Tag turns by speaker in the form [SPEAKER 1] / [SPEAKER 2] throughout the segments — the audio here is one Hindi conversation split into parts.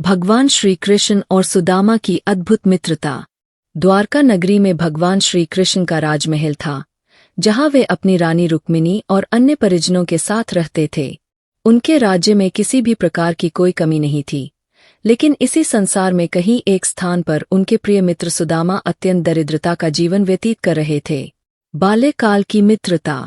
[SPEAKER 1] भगवान श्री कृष्ण और सुदामा की अद्भुत मित्रता। द्वारका नगरी में भगवान श्री कृष्ण का राजमहल था, जहां वे अपनी रानी रुक्मिणी और अन्य परिजनों के साथ रहते थे। उनके राज्य में किसी भी प्रकार की कोई कमी नहीं थी, लेकिन इसी संसार में कहीं एक स्थान पर उनके प्रिय मित्र सुदामा अत्यंत दरिद्रता का जीवन व्यतीत कर रहे थे। बाल्यकाल की मित्रता।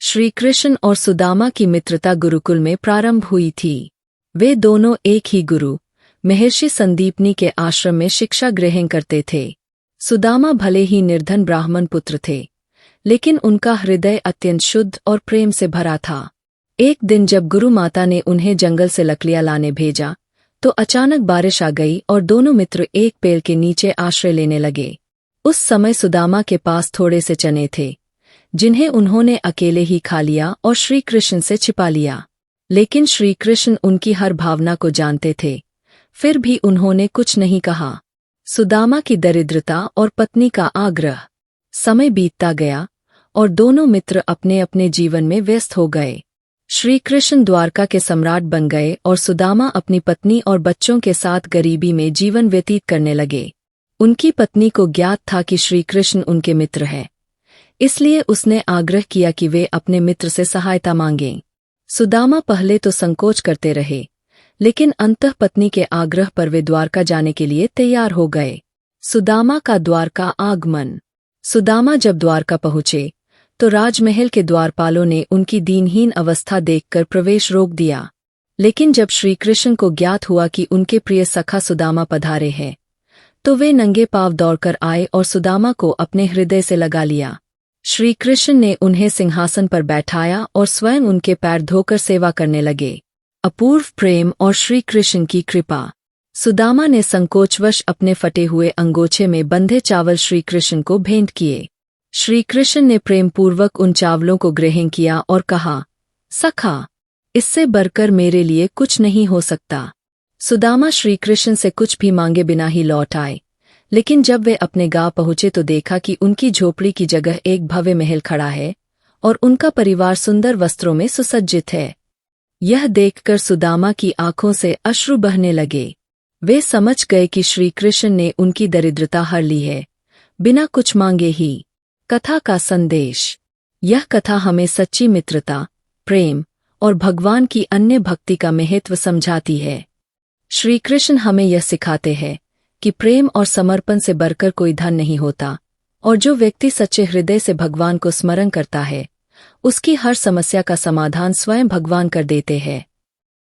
[SPEAKER 1] श्री कृष्ण और सुदामा की मित्रता गुरुकुल में प्रारंभ हुई थी। वे दोनों एक ही गुरु महर्षि संदीपनी के आश्रम में शिक्षा ग्रहण करते थे। सुदामा भले ही निर्धन ब्राह्मण पुत्र थे, लेकिन उनका हृदय अत्यंत शुद्ध और प्रेम से भरा था। एक दिन जब गुरु माता ने उन्हें जंगल से लकड़ियां लाने भेजा, तो अचानक बारिश आ गई और दोनों मित्र एक पेड़ के नीचे आश्रय लेने लगे। उस समय सुदामा के पास थोड़े से चने थे, जिन्हें उन्होंने अकेले ही खा लिया और श्री कृष्ण से छिपा लिया। लेकिन श्री कृष्ण उनकी हर भावना को जानते थे, फिर भी उन्होंने कुछ नहीं कहा। सुदामा की दरिद्रता और पत्नी का आग्रह। समय बीतता गया और दोनों मित्र अपने अपने जीवन में व्यस्त हो गए। श्री कृष्ण द्वारका के सम्राट बन गए और सुदामा अपनी पत्नी और बच्चों के साथ गरीबी में जीवन व्यतीत करने लगे। उनकी पत्नी को ज्ञात था कि श्री कृष्ण उनके मित्र हैं, इसलिए उसने आग्रह किया कि वे अपने मित्र से सहायता मांगें। सुदामा पहले तो संकोच करते रहे, लेकिन अंततः पत्नी के आग्रह पर वे द्वारका जाने के लिए तैयार हो गए। सुदामा का द्वारका आगमन। सुदामा जब द्वारका पहुंचे तो राजमहल के द्वारपालों ने उनकी दीनहीन अवस्था देखकर प्रवेश रोक दिया। लेकिन जब श्री कृष्ण को ज्ञात हुआ कि उनके प्रिय सखा सुदामा पधारे हैं, तो वे नंगे पांव दौड़कर आए और सुदामा को अपने हृदय से लगा लिया। श्री कृष्ण ने उन्हें सिंहासन पर बैठाया और स्वयं उनके पैर धोकर सेवा करने लगे। अपूर्व प्रेम और श्री कृष्ण की कृपा। सुदामा ने संकोचवश अपने फटे हुए अंगोछे में बंधे चावल श्री कृष्ण को भेंट किए। श्री कृष्ण ने प्रेमपूर्वक उन चावलों को ग्रहण किया और कहा, सखा, इससे बढ़कर मेरे लिए कुछ नहीं हो सकता। सुदामा श्री कृष्ण से कुछ भी मांगे बिना ही लौट आए, लेकिन जब वे अपने गांव पहुंचे तो देखा कि उनकी झोपड़ी की जगह एक भव्य महल खड़ा है और उनका परिवार सुंदर वस्त्रों में सुसज्जित है। यह देखकर सुदामा की आंखों से अश्रु बहने लगे। वे समझ गए कि श्री कृष्ण ने उनकी दरिद्रता हर ली है, बिना कुछ मांगे ही। कथा का संदेश। यह कथा हमें सच्ची मित्रता, प्रेम और भगवान की अन्य भक्ति का महत्व समझाती है। श्री कृष्ण हमें यह सिखाते हैं कि प्रेम और समर्पण से बढ़कर कोई धन नहीं होता, और जो व्यक्ति सच्चे हृदय से भगवान को स्मरण करता है, उसकी हर समस्या का समाधान स्वयं भगवान कर देते हैं।